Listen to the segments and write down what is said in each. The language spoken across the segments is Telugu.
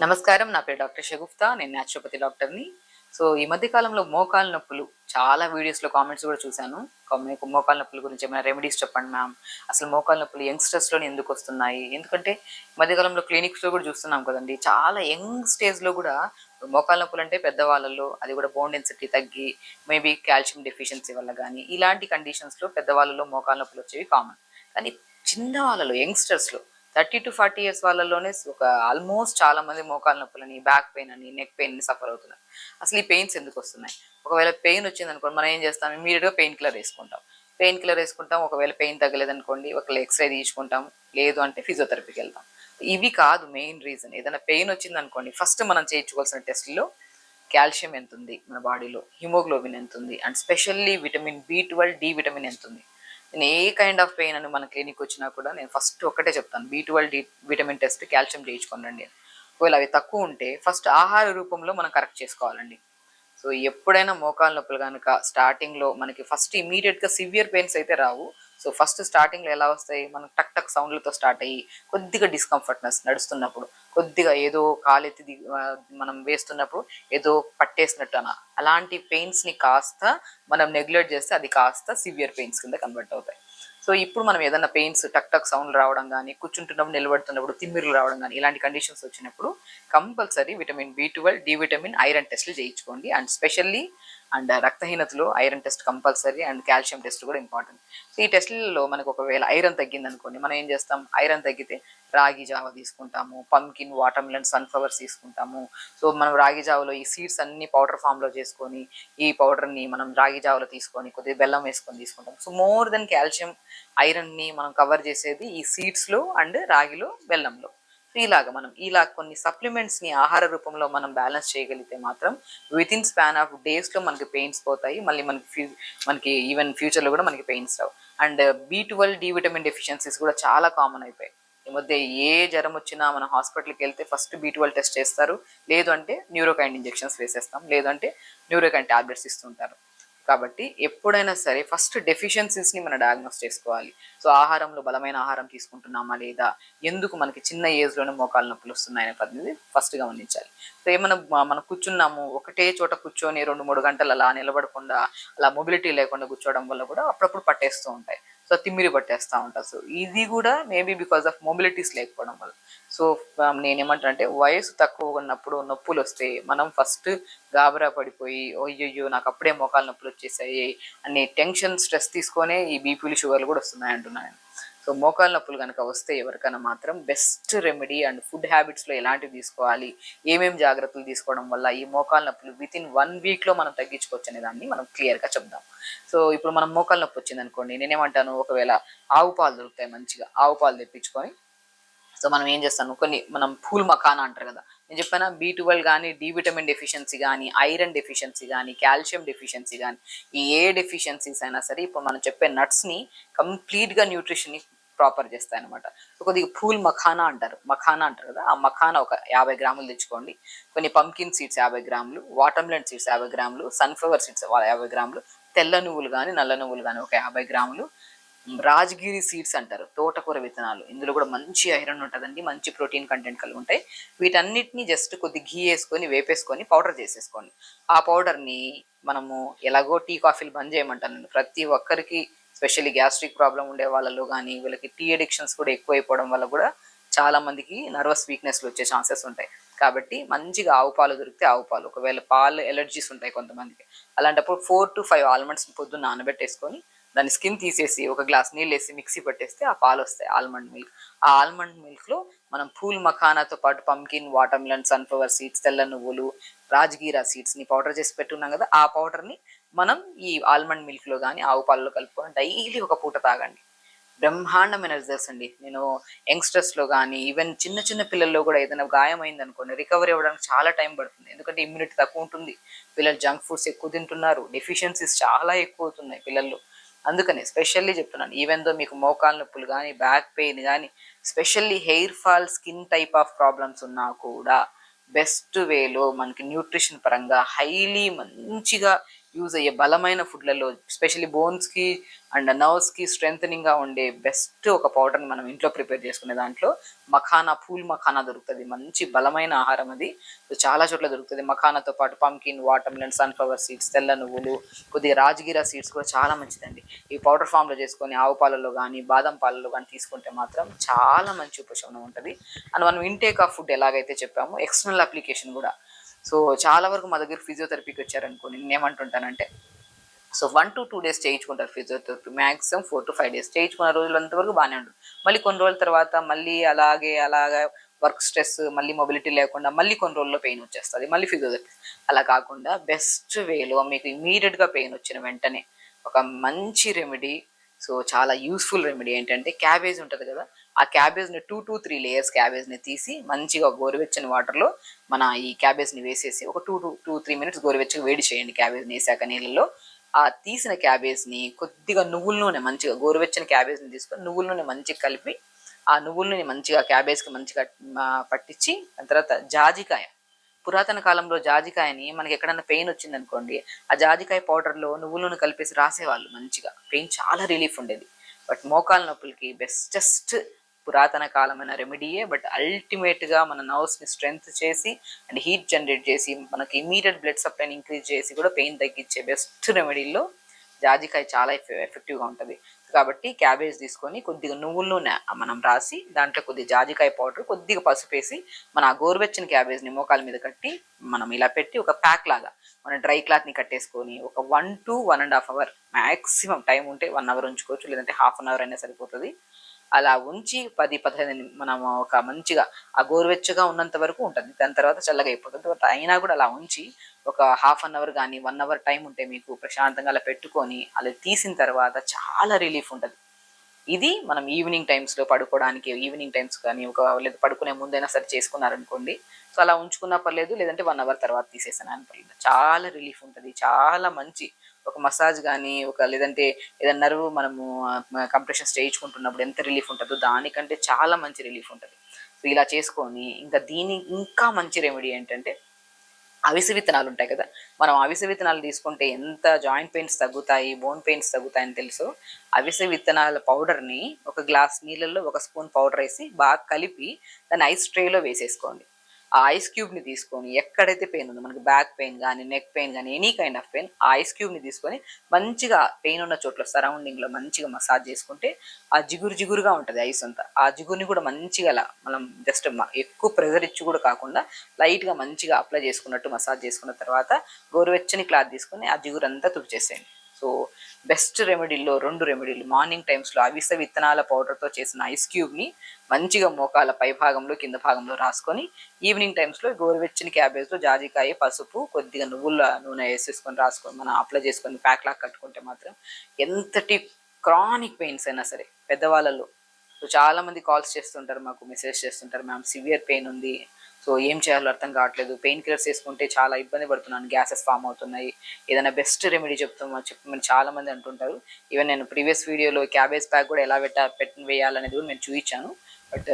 నమస్కారం. నా పేరు డాక్టర్ షగుఫ్తా. నేను న్యాచురోపతి డాక్టర్‌ని. సో, ఈ మధ్య కాలంలో మోకాళ్ళ నొప్పులు చాలా వీడియోస్‌లో కామెంట్స్ కూడా చూశాను. మీకు మోకాళ్ళ నొప్పుల గురించి ఏమైనా రెమెడీస్ చెప్పండి మ్యామ్. అసలు మోకాళ్ళ నొప్పులు యంగ్‌స్టర్స్‌లోనే ఎందుకొస్తున్నాయి? ఎందుకంటే ఈ మధ్య కాలంలో క్లినిక్స్‌లో కూడా చూస్తున్నాం కదండీ! చాలా యంగ్ స్టేజ్‌లో కూడా మోకాళ్ళ నొప్పులంటే పెద్దవాళ్ళలో అది కూడా బోన్ డెన్సిటీ తగ్గి మేబీ కాల్షియం డెఫిషియన్సీ వల్ల గానీ, ఇలాంటి కండిషన్స్‌లో పెద్దవాళ్ళలో మోకాళ్ళ నొప్పులొచ్చేవి కామన్. కానీ చిన్న వాళ్ళలో యంగ్‌స్టర్స్‌లో 30-40 ఇయర్స్ వాళ్ళలోనే ఒక ఆల్మోస్ట్ చాలా మంది మోకాళ్ళ నొప్పులని, బ్యాక్ పెయిన్ అని, నెక్ పెయిన్ సఫర్ అవుతున్నారు. అసలు ఈ పెయిన్స్ ఎందుకు వస్తున్నాయి? ఒకవేళ పెయిన్ వచ్చిందనుకోండి, మనం ఏం చేస్తాం? ఇమ్మీడియట్‌గా పెయిన్ కిల్లర్ వేసుకుంటాం. పెయిన్ కిల్లర్ వేసుకుంటాం. ఒకవేళ పెయిన్ తగ్గలేదనుకోండి, ఒకవేళ ఎక్స్‌రే తీయించుకుంటాం. లేదు అంటే ఫిజియోథెరపీకి వెళ్తాం. ఇవి కాదు మెయిన్ రీజన్. ఏదైనా పెయిన్ వచ్చిందనుకోండి, ఫస్ట్ మనం చేయించుకోవాల్సిన టెస్ట్‌లో కాల్షియం ఎంతుంది మన బాడీలో, హిమోగ్లోబిన్ ఎంతుంది, అండ్ స్పెషల్లీ విటమిన్ బి12, డి విటమిన్ ఎంతుంది. నేను ఏ కైండ్ ఆఫ్ పెయిన్ అని మన క్లినిక్ వచ్చినా కూడా నేను ఫస్ట్ ఒక్కటే చెప్తాను, బి12 డి విటమిన్ టెస్ట్, కాల్షియం చేయించుకోనండి. ఒకవేళ అవి తక్కువ ఉంటే ఫస్ట్ ఆహార రూపంలో మనం కరెక్ట్ చేసుకోవాలండి. సో ఎప్పుడైనా మోకాళ్ళ నొప్పులు కనుక స్టార్టింగ్లో మనకి ఫస్ట్ ఇమీడియట్గా సివియర్ పెయిన్స్ అయితే రావు. సో ఫస్ట్ స్టార్టింగ్లో ఎలా వస్తాయి? మనం టక్ టక్ సౌండ్లతో స్టార్ట్ అయ్యి కొద్దిగా డిస్కంఫర్ట్నెస్ నడుస్తున్నప్పుడు, కొద్దిగా ఏదో కాలెత్తి మనం వేస్తున్నప్పుడు ఏదో పట్టేసినట్టు అలాంటి పెయిన్స్ని కాస్త మనం నెగ్లెక్ట్ చేస్తే అది కాస్త సివియర్ పెయిన్స్ కింద కన్వర్ట్ అవుతాయి. సో ఇప్పుడు మనం ఏదైనా పెయిన్స్ టక్ టక్ సౌండ్ రావడం కానీ, కూర్చుంటున్నప్పుడు నిలబడుతున్నప్పుడు తిమ్మిర్లు రావడం కానీ, ఇలాంటి కండిషన్స్ వచ్చినప్పుడు కంపల్సరీ విటమిన్ బి12, డి విటమిన్, ఐరన్ టెస్ట్లు చేయించుకోండి. అండ్ స్పెషల్లీ రక్తహీనతలో iron test compulsory, and calcium test కూడా ఇంపార్టెంట్. సో ఈ టెస్ట్లలో మనకు ఒకవేళ ఐరన్ తగ్గింది అనుకోండి, మనం ఏం చేస్తాం? ఐరన్ తగ్గితే రాగి జావ తీసుకుంటాము, పంకిన్, వాటర్ మిలన్, సన్ఫ్లవర్స్ తీసుకుంటాము. సో మనం రాగి జావలో ఈ సీడ్స్ అన్ని పౌడర్ ఫామ్లో చేసుకొని, ఈ పౌడర్ని మనం రాగి జావలో తీసుకొని కొద్దిగా బెల్లం వేసుకొని తీసుకుంటాం. సో మోర్ దెన్ కాల్షియం, ఐరన్ని మనం కవర్ చేసేది ఈ సీడ్స్లో అండ్ రాగిలో, బెల్లంలో. సో ఇలాగ మనం ఇలా కొన్ని సప్లిమెంట్స్ని ఆహార రూపంలో మనం బ్యాలెన్స్ చేయగలిగితే మాత్రం విత్ ఇన్ స్పాన్ ఆఫ్ డేస్లో మనకి పెయిన్స్ పోతాయి. మళ్ళీ మనకి ఈవెన్ ఫ్యూచర్లో కూడా మనకి పెయిన్స్ రావు. అండ్ బి12, డి విటమిన్ డెఫిషియన్సీస్ కూడా చాలా కామన్ అయిపోయాయి. ఈ మధ్య ఏ జ్వరం వచ్చినా మన హాస్పిటల్కి వెళ్తే ఫస్ట్ బి12 టెస్ట్ చేస్తారు. లేదు అంటే న్యూరోకైన్ ఇంజెక్షన్స్ వేసేస్తాం. లేదు అంటే న్యూరోకైన్ టాబ్లెట్స్ ఇస్తుంటారు. కాబట్టి ఎప్పుడైనా సరే ఫస్ట్ డెఫిషియన్సీస్ని మనం డయాగ్నోస్ చేసుకోవాలి. సో ఆహారంలో బలమైన ఆహారం తీసుకుంటున్నామా లేదా, ఎందుకు మనకి చిన్న ఏజ్లోనే మోకాళ్ళ నొప్పులు వస్తున్నాయనే పద్ధతి ఫస్ట్ గమనించాలి. సో ఏమైనా మనం కూర్చున్నాము, ఒకటే చోట కూర్చొని 2-3 గంటలు అలా నిలబడకుండా, అలా మొబిలిటీ లేకుండా కూర్చోవడం వల్ల కూడా అప్పుడప్పుడు పట్టేస్తూ ఉంటాయి. సో తిమ్మిరి పట్టేస్తూ ఉంటారు. సో ఇది కూడా మేబీ బికాస్ ఆఫ్ మొబిలిటీస్ లేకపోవడం వల్ల. సో నేనేమంటానంటే, వయసు తక్కువ ఉన్నప్పుడు నొప్పులు వస్తే మనం ఫస్ట్ గాబరా పడిపోయి అయ్యయ్యో నాకు అప్పుడే మోకాలు నొప్పులు వచ్చేసాయి అనే టెన్షన్, స్ట్రెస్ తీసుకొనే ఈ బీపీలు, షుగర్లు కూడా వస్తున్నాయి అంటున్నాను. సో మోకాలు నొప్పులు కనుక వస్తే ఎవరికైనా మాత్రం బెస్ట్ రెమెడీ అండ్ ఫుడ్ హ్యాబిట్స్లో ఎలాంటివి తీసుకోవాలి, ఏమేమి జాగ్రత్తలు తీసుకోవడం వల్ల ఈ మోకాలు నొప్పులు విత్ ఇన్ 1 వీక్లో మనం తగ్గించుకోవచ్చు అనే దాన్ని మనం క్లియర్గా చెప్దాం. సో ఇప్పుడు మనం మోకాలు నొప్పి వచ్చింది అనుకోండి, నేనేమంటాను, ఒకవేళ ఆవు పాలు దొరుకుతాయి, మంచిగా ఆవు పాలు తెప్పించుకొని, సో మనం ఏం చేస్తాను, మనం పూల్ మఖానా అంటారు కదా, నేను చెప్పాను బి12 కానీ, డి విటమిన్ డెఫిషియన్సీ కానీ, ఐరన్ డెఫిషియన్సీ కానీ, కాల్షియం డెఫిషియన్సీ కానీ, ఈ ఏ డెఫిషియన్సీస్ అయినా సరే ఇప్పుడు మనం చెప్పే నట్స్ని కంప్లీట్గా న్యూట్రిషన్ని ప్రాపర్ చేస్తాయి అనమాట. సో కొద్దిగా పూల్ మఖానా అంటారు కదా, ఆ మఖానా ఒక 50 గ్రాములు తెచ్చుకోండి. కొన్ని పంకిన్ సీడ్స్ 50 గ్రాములు, వాటర్ మిలన్ సీడ్స్ 50 గ్రాములు, సన్ఫ్లవర్ సీడ్స్ 50 గ్రాములు, తెల్ల నువ్వులు కానీ, నల్ల నువ్వులు కానీ ఒక 50 గ్రాములు, రాజగిరి సీడ్స్ అంటారు, తోటకూర విత్తనాలు, ఇందులో కూడా మంచి ఐరన్ ఉంటుందండి, మంచి ప్రోటీన్ కంటెంట్ కలిగి ఉంటాయి. వీటన్నిటిని జస్ట్ కొద్ది ఘీ వేసుకొని వేపేసుకొని పౌడర్ చేసేసుకోండి. ఆ పౌడర్ని మనము ఎలాగో టీ కాఫీలు బంద్ చేయమంటాను ప్రతి ఒక్కరికి, స్పెషల్లీ గ్యాస్ట్రిక్ ప్రాబ్లం ఉండే వాళ్ళలో కానీ, వీళ్ళకి టీ అడిక్షన్స్ కూడా ఎక్కువైపోవడం వల్ల కూడా చాలా మందికి నర్వస్ వీక్నెస్లు వచ్చే ఛాన్సెస్ ఉంటాయి. కాబట్టి మంచిగా ఆవు పాలు దొరికితే ఆవు పాలు, ఒకవేళ పాలు ఎలర్జీస్ ఉంటాయి కొంతమందికి, అలాంటప్పుడు 4-5 ఆల్మండ్స్ పొద్దున్న నానబెట్టేసుకొని దాని స్కిన్ తీసేసి ఒక గ్లాస్ నీళ్ళు వేసి మిక్సీ పట్టేస్తే ఆ పాలు వస్తాయి, ఆల్మండ్ మిల్క్. ఆ ఆల్మండ్ మిల్క్లో మనం పూల్ మఖానాతో పాటు pumpkin, water melon, sunflower seeds, తెల్ల నువ్వులు, రాజగీరా సీడ్స్ని పౌడర్ చేసి పెట్టున్నాం కదా, ఆ పౌడర్ని మనం ఈ ఆల్మండ్ మిల్క్లో కానీ ఆవు పాలలో కలుపుకొని డైలీ ఒక పూట తాగండి. బ్రహ్మాండమైన రిజల్ట్స్ అండి. నేను యంగ్స్టర్స్లో కానీ, ఈవెన్ చిన్న చిన్న పిల్లల్లో కూడా ఏదైనా గాయం అయింది అనుకోండి, రికవరీ అవ్వడానికి చాలా టైం పడుతుంది. ఎందుకంటే ఇమ్యూనిటీ తక్కువ ఉంటుంది, పిల్లలు జంక్ ఫుడ్స్ ఎక్కువ తింటున్నారు, డెఫిషియన్సీస్ చాలా ఎక్కువ అవుతున్నాయి పిల్లల్లో. అందుకని స్పెషల్లీ చెప్తున్నాను, ఈవెన్ దో మీకు మోకాలు నొప్పులు కానీ, బ్యాక్ పెయిన్ కానీ, specially hair fall, skin type of problems ఉన్నా కూడా బెస్ట్ వేలో మనకి న్యూట్రిషన్ పరంగా హైలీ మంచిగా యూజ్ అయ్యే బలమైన ఫుడ్లలో ఎస్పెషల్లీ బోన్స్కి అండ్ నర్వ్స్కి స్ట్రెంథనింగ్గా ఉండే బెస్ట్ ఒక పౌడర్ని మనం ఇంట్లో ప్రిపేర్ చేసుకునే దాంట్లో మఖానా, పూల్ మఖానా దొరుకుతుంది. మంచి బలమైన ఆహారం అది. సో చాలా చోట్ల దొరుకుతుంది. మఖానాతో పాటు పంకిన్, వాటర్మెలన్, సన్ఫ్లవర్ సీడ్స్, తెల్ల నువ్వులు, కొద్దిగా రాజగిరా సీడ్స్ కూడా చాలా మంచిదండి. ఈ పౌడర్ ఫామ్లో చేసుకొని ఆవు పాలలో కానీ బాదం పాలలో కానీ తీసుకుంటే మాత్రం చాలా మంచి ఉపశమనం ఉంటుంది. అండ్ మనం ఇంటేక్ ఆఫ్ ఫుడ్ ఎలాగైతే చెప్పామో ఎక్స్టర్నల్ అప్లికేషన్ కూడా. సో చాలా వరకు మా దగ్గర ఫిజియోథెరపీకి వచ్చారనుకోండి, నేనేమంటుంటానంటే సో 1 to 2 days చేయించుకుంటారు ఫిజియోథెరపీ, మ్యాక్సిమం 4 to 5 days చేయించుకున్న రోజులంతవరకు బాగానే ఉంటుంది. మళ్ళీ కొన్ని రోజుల తర్వాత మళ్ళీ అలాగా వర్క్ స్ట్రెస్, మళ్ళీ మొబిలిటీ లేకుండా మళ్ళీ కొన్ని రోజుల్లో పెయిన్ వచ్చేస్తుంది, మళ్ళీ ఫిజియోథెరపీ. అలా కాకుండా బెస్ట్ వేలో మీకు ఇమీడియట్గా పెయిన్ వచ్చిన వెంటనే ఒక మంచి రెమెడీ, సో చాలా యూస్ఫుల్ రెమెడీ ఏంటంటే క్యాబేజ్ ఉంటుంది కదా, ఆ క్యాబేజ్ని 2 to 3 layers క్యాబేజ్ని తీసి మంచిగా గోరువెచ్చని వాటర్లో మన ఈ క్యాబేజ్ని వేసేసి ఒక 2 to 3 minutes గోరువెచ్చగా వేడి చేయండి. క్యాబేజ్ని వేసాక నీళ్ళలో ఆ తీసిన క్యాబేజ్ని కొద్దిగా నువ్వుల నూనె, మంచిగా గోరువెచ్చని క్యాబేజ్ని తీసుకొని నువ్వుల నూనె మంచిగా కలిపి ఆ నువ్వుల నూనె మంచిగా క్యాబేజ్కి మంచిగా పట్టించి, దాని తర్వాత జాజికాయ, పురాతన కాలంలో జాజికాయని మనకి ఎక్కడన్నా పెయిన్ వచ్చింది అనుకోండి, ఆ జాజికాయ పౌడర్లో నువ్వుల నూనె కలిపేసి రాసేవాళ్ళు, మంచిగా పెయిన్ చాలా రిలీఫ్ ఉండేది. బట్ మోకాల నొప్పులకి బెస్టెస్ట్ పురాతన కాలమైన రెమెడీయే. బట్ అల్టిమేట్గా మన నర్వ్స్ని స్ట్రెంగ్త్ చేసి అండ్ హీట్ జనరేట్ చేసి మనకి ఇమీడియట్ బ్లడ్ సప్లైని ఇంక్రీజ్ చేసి కూడా పెయిన్ తగ్గించే బెస్ట్ రెమెడీల్లో జాజికాయ చాలా ఎఫెక్టివ్గా ఉంటుంది. కాబట్టి క్యాబేజ్ తీసుకొని కొద్దిగా నువ్వుల నూనె మనం రాసి దాంట్లో కొద్దిగా జాజికాయ పౌడర్, కొద్దిగా పసుపు వేసి మన గోరువెచ్చని క్యాబేజ్ని మోకాల మీద కట్టి మనం ఇలా పెట్టి ఒక ప్యాక్ లాగా మన డ్రై క్లాత్ని కట్టేసుకొని ఒక 1 to 1.5 hours మ్యాక్సిమం టైం ఉంటే 1 hour ఉంచుకోవచ్చు, లేదంటే హాఫ్ అన్ అవర్ అయినా సరిపోతుంది. అలా ఉంచి 10-15 మనం ఒక మంచిగా ఆ గోరువెచ్చగా ఉన్నంత వరకు ఉంటుంది, దాని తర్వాత చల్లగా అయిపోతుంది. బట్ అయినా కూడా అలా ఉంచి ఒక హాఫ్ అన్ అవర్ కానీ 1 hour టైం ఉంటే మీకు ప్రశాంతంగా అలా పెట్టుకొని అలా తీసిన తర్వాత చాలా రిలీఫ్ ఉంటుంది. ఇది మనం ఈవినింగ్ టైమ్స్లో పడుకోవడానికి, ఈవినింగ్ టైమ్స్ కానీ ఒక లేదా పడుకునే ముందైనా సరే చేసుకున్నారనుకోండి, సో అలా ఉంచుకున్నా పర్లేదు, లేదంటే 1 hour తర్వాత తీసేసాను పర్లేదు, చాలా రిలీఫ్ ఉంటుంది. చాలా మంచి ఒక మసాజ్ కానీ లేదంటే ఏదైనా నర్వ్ మనము కంప్రెషన్స్ చేయించుకుంటున్నప్పుడు ఎంత రిలీఫ్ ఉంటుందో దానికంటే చాలా మంచి రిలీఫ్ ఉంటుంది. సో ఇలా చేసుకొని ఇంకా ఇంకా మంచి రెమెడీ ఏంటంటే అవిసె విత్తనాలు ఉంటాయి కదా, మనం అవిసె విత్తనాలు తీసుకుంటే ఎంత జాయింట్ పెయిన్స్ తగ్గుతాయి, బోన్ పెయిన్స్ తగ్గుతాయని తెలుసు. అవిసె విత్తనాల పౌడర్ని ఒక గ్లాస్ నీళ్ళల్లో 1 స్పూన్ పౌడర్ వేసి బాగా కలిపి దాన్ని ఐస్ ట్రేలో వేసేసుకోండి. ఆ ఐస్ క్యూబ్ని తీసుకొని ఎక్కడైతే పెయిన్ ఉందో, మనకి బ్యాక్ పెయిన్ కానీ నెక్ పెయిన్ కానీ ఎనీ కైండ్ ఆఫ్ పెయిన్, ఆ ఐస్ క్యూబ్ని తీసుకొని మంచిగా పెయిన్ ఉన్న చోట్ల సరౌండింగ్లో మంచిగా మసాజ్ చేసుకుంటే ఆ జిగురుగా ఉంటుంది ఐస్ అంతా. ఆ జిగురుని కూడా మంచిగా అలా మనం జస్ట్ ఎక్కువ ప్రెజర్ ఇచ్చి కూడా కాకుండా లైట్గా మంచిగా అప్లై చేసుకున్నట్టు మసాజ్ చేసుకున్న తర్వాత గోరువెచ్చని క్లాత్ తీసుకొని ఆ జిగురు అంతా తుడిచేసేయండి. సో బెస్ట్ రెమెడీల్లో 2 రెమెడీలు, మార్నింగ్ టైమ్స్లో అవిసె విత్తనాల పౌడర్తో చేసిన ఐస్ క్యూబ్ని మంచిగా మోకాల పై భాగంలో కింద భాగంలో రాసుకొని, ఈవినింగ్ టైమ్స్లో గోరువెచ్చని క్యాబేజ్లో జాజికాయ, పసుపు, కొద్దిగా నువ్వుల నూనె వేసేసుకొని రాసుకొని మనం అప్లై చేసుకొని ప్యాక్ లాగా కట్టుకుంటే మాత్రం ఎంతటి క్రానిక్ పెయిన్స్ అయినా సరే పెద్దవాళ్ళలో. సో చాలామంది కాల్స్ చేస్తుంటారు, మాకు మెసేజ్ చేస్తుంటారు, మ్యామ్ సివియర్ పెయిన్ ఉంది, సో ఏం చేయాలో అర్థం కావట్లేదు, పెయిన్ కిల్లర్స్ వేసుకుంటే చాలా ఇబ్బంది పడుతున్నాను, గ్యాసెస్ ఫామ్ అవుతున్నాయి, ఏదైనా బెస్ట్ రెమెడీ చెప్పమని చాలామంది అంటుంటారు. ఈవెన్ నేను ప్రీవియస్ వీడియోలో క్యాబేజ్ ప్యాక్ కూడా ఎలా వేయాలనేది కూడా నేను చూపించాను. బట్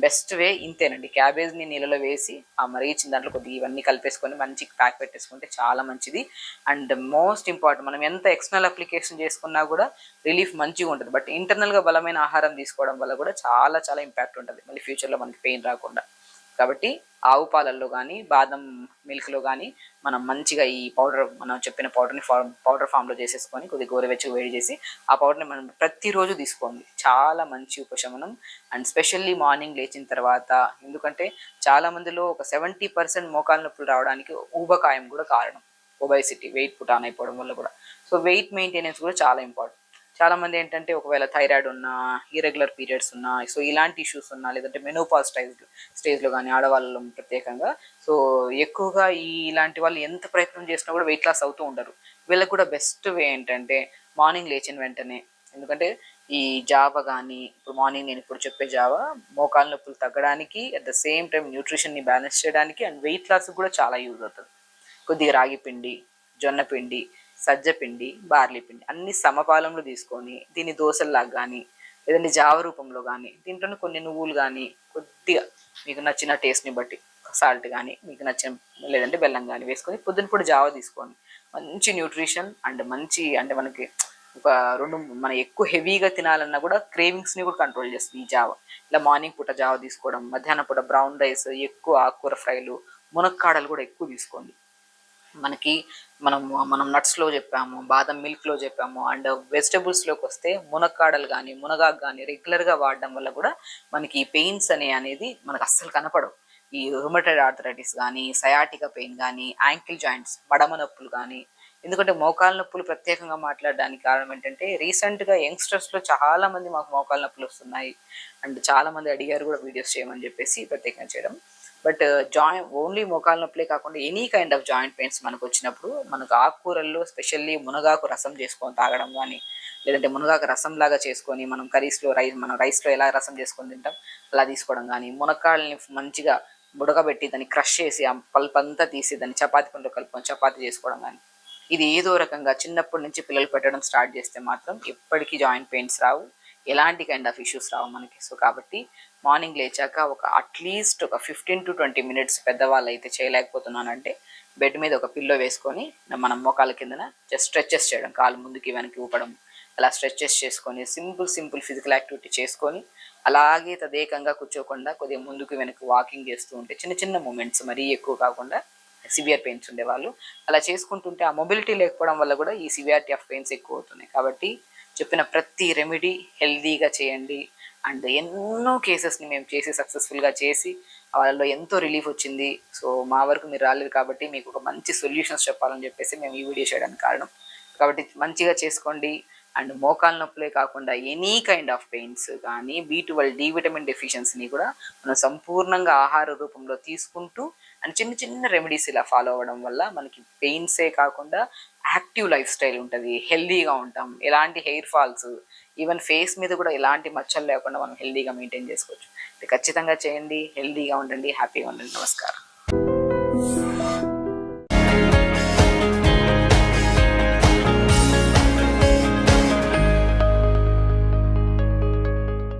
బెస్ట్ వే ఇంతేనండి, క్యాబేజ్ని నీళ్ళలో వేసి ఆ మరిగించిన దాంట్లో కొద్దిగా ఇవన్నీ కలిపేసుకొని మంచి ప్యాక్ పెట్టేసుకుంటే చాలా మంచిది. అండ్ మోస్ట్ ఇంపార్టెంట్, మనం ఎంత ఎక్స్టర్నల్ అప్లికేషన్ చేసుకున్నా కూడా రిలీఫ్ మంచిగా ఉంటుంది. బట్ ఇంటర్నల్గా బలమైన ఆహారం తీసుకోవడం వల్ల కూడా చాలా చాలా ఇంపాక్ట్ ఉంటుంది మళ్ళీ ఫ్యూచర్లో మనకి పెయిన్ రాకుండా. కాబట్టి ఆవు పాలల్లో కానీ బాదం మిల్క్లో కానీ మనం మంచిగా ఈ పౌడర్, మనం చెప్పిన పౌడర్ని పౌడర్ ఫామ్లో చేసేసుకొని కొద్దిగా గోరువెచ్చగా వేడి చేసి ఆ పౌడర్ని మనం ప్రతిరోజు తీసుకోండి, చాలా మంచి ఉపశమనం. అండ్ స్పెషల్లీ మార్నింగ్ లేచిన తర్వాత, ఎందుకంటే చాలామందిలో ఒక 70% మోకాలు నొప్పులు రావడానికి ఊబకాయం కూడా కారణం, ఒబైసిటీ, వెయిట్ పుట్ ఆన్ అయిపోవడం వల్ల కూడా. సో వెయిట్ మెయింటెనెన్స్ కూడా చాలా ఇంపార్టెంట్. చాలామంది ఏంటంటే ఒకవేళ థైరాయిడ్ ఉన్నా, ఇర్రెగ్యులర్ పీరియడ్స్ ఉన్నా, సో ఇలాంటి ఇష్యూస్ ఉన్నా, లేదంటే మెనోపాజ్ స్టేజ్లో కానీ ఆడవాళ్ళలో ప్రత్యేకంగా, సో ఎక్కువగా ఇలాంటి వాళ్ళు ఎంత ప్రయత్నం చేసినా కూడా వెయిట్ లాస్ అవుతూ ఉంటారు. వీళ్ళకి కూడా బెస్ట్ వే ఏంటంటే మార్నింగ్ లేచిన వెంటనే, ఎందుకంటే ఈ జావ కానీ, ఇప్పుడు మార్నింగ్ నేను ఇప్పుడు చెప్పే జావ మోకాల నొప్పులు తగ్గడానికి, అట్ ద సేమ్ టైం న్యూట్రిషన్ని బ్యాలెన్స్ చేయడానికి అండ్ వెయిట్ లాస్ కూడా చాలా యూజ్ అవుతుంది. కొద్దిగా రాగి పిండి, జొన్న పిండి, సజ్జపిండి, బార్లీ పిండి అన్ని సమపాలంలో తీసుకొని దీన్ని దోశల్లాగా కానీ లేదంటే జావ రూపంలో కానీ, దీంట్లోనే కొన్ని నువ్వులు కానీ కొద్దిగా మీకు నచ్చిన టేస్ట్ని బట్టి సాల్ట్ కానీ మీకు నచ్చిన, లేదంటే బెల్లం కానీ వేసుకొని పొద్దునపూట జావ తీసుకోండి. మంచి న్యూట్రిషన్ అండ్ మంచి అంటే మనకి ఒక రెండు మనం ఎక్కువ హెవీగా తినాలన్నా కూడా క్రేవింగ్స్ని కూడా కంట్రోల్ చేస్తుంది ఈ జావ. ఇలా మార్నింగ్ పూట జావ తీసుకోవడం, మధ్యాహ్నం పూట బ్రౌన్ రైస్, ఎక్కువ ఆకుకూర ఫ్రైలు, మునక్కాడలు కూడా ఎక్కువ తీసుకోండి. మనకి మనం మనం నట్స్లో చెప్పాము, బాదం మిల్క్లో చెప్పాము, అండ్ వెజిటబుల్స్లోకి వస్తే మునక్కాడలు కానీ మునగాకు కానీ రెగ్యులర్గా వాడడం వల్ల కూడా మనకి ఈ పెయిన్స్ అనేది మనకు అస్సలు కనపడవు. ఈ రుమటైడ్ ఆర్థరైటిస్ కానీ, సయాటికా పెయిన్ కానీ, యాంకిల్ జాయింట్స్ మడమ నొప్పులు కానీ, ఎందుకంటే మోకాళ్ళ నొప్పులు ప్రత్యేకంగా మాట్లాడడానికి కారణం ఏంటంటే రీసెంట్గా యంగ్స్టర్స్లో చాలా మంది మాకు మోకాళ్ళ నొప్పులు వస్తున్నాయి అండ్ చాలా మంది అడిగారు కూడా వీడియోస్ చేయమని చెప్పేసి ప్రత్యేకంగా చేయడం. బట్ ఓన్లీ మోకాళ్ళ నొప్పులే కాకుండా any kind of joint pains మనకు వచ్చినప్పుడు మనకు ఆకుకూరల్లో స్పెషల్లీ మునగాకు రసం చేసుకొని తాగడం కానీ, లేదంటే మునగాకు రసం లాగా చేసుకొని మనం కర్రీస్లో మనం రైస్లో ఎలా రసం చేసుకొని తింటాం అలా తీసుకోవడం కానీ, మునక్కాళ్ళని మంచిగా బుడకబెట్టి దాన్ని క్రష్ చేసి ఆ పల్ప్ అంతా తీసి దాన్ని చపాతీ పిండిలో కలుపుకొని చపాతీ చేసుకోవడం కానీ, ఇది ఏదో రకంగా చిన్నప్పటి నుంచి పిల్లలు పెట్టడం స్టార్ట్ చేస్తే మాత్రం ఎప్పటికీ జాయింట్ పెయిన్స్ రావు, ఎలాంటి కైండ్ ఆఫ్ ఇష్యూస్ రావు మనకి. సో కాబట్టి మార్నింగ్ లేచాక అట్లీస్ట్ ఒక 15 to 20 minutes పెద్దవాళ్ళు అయితే చేయలేకపోతున్నానంటే బెడ్ మీద ఒక పిల్లో వేసుకొని మనం మోకాళ్ళ కిందన జస్ట్ స్ట్రెచెస్ చేయడం, కాలు ముందుకి వెనక్కి ఊపడం, అలా స్ట్రెచెస్ చేసుకొని సింపుల్ ఫిజికల్ యాక్టివిటీ చేసుకొని అలాగే తదేకంగా కూర్చోకుండా కొద్దిగా ముందుకు వెనక్కి వాకింగ్ చేస్తూ ఉంటే చిన్న చిన్న మూమెంట్స్, మరీ ఎక్కువ కాకుండా సివియర్ పెయిన్స్ ఉండేవాళ్ళు అలా చేసుకుంటుంటే ఆ మొబిలిటీ లేకపోవడం వల్ల కూడా ఈ సివియారిటీ ఆఫ్ పెయిన్స్ ఎక్కువ అవుతున్నాయి. కాబట్టి చెప్పిన ప్రతి రెమెడీ హెల్దీగా చేయండి. అండ్ ఎన్నో కేసెస్ని మేము చేసి సక్సెస్ఫుల్గా చేసి వాళ్ళలో ఎంతో రిలీఫ్ వచ్చింది. సో మా వరకు మీరు రాలేదు కాబట్టి మీకు ఒక మంచి సొల్యూషన్స్ చెప్పాలని చెప్పేసి మేము ఈ వీడియో చేయడానికి కారణం. కాబట్టి మంచిగా చేసుకోండి. అండ్ మోకాళ్ళ నొప్పులే కాకుండా ఎనీ కైండ్ ఆఫ్ పెయిన్స్ కానీ, B12 డి విటమిన్ డెఫిషియన్సీని కూడా మనం సంపూర్ణంగా ఆహార రూపంలో తీసుకుంటూ అండ్ చిన్న చిన్న రెమెడీస్ ఇలా ఫాలో అవ్వడం వల్ల మనకి పెయిన్సే కాకుండా యాక్టివ్ లైఫ్ స్టైల్ ఉంటుంది, హెల్దీగా ఉంటాం, ఎలాంటి హెయిర్ ఫాల్స్, ఈవెన్ ఫేస్ మీద కూడా ఎలాంటి మచ్చలు లేకుండా మనం హెల్దీగా మెయింటైన్ చేసుకోవచ్చు. ఖచ్చితంగా చేయండి, హెల్దీగా ఉండండి, హ్యాపీగా ఉండండి. నమస్కారం.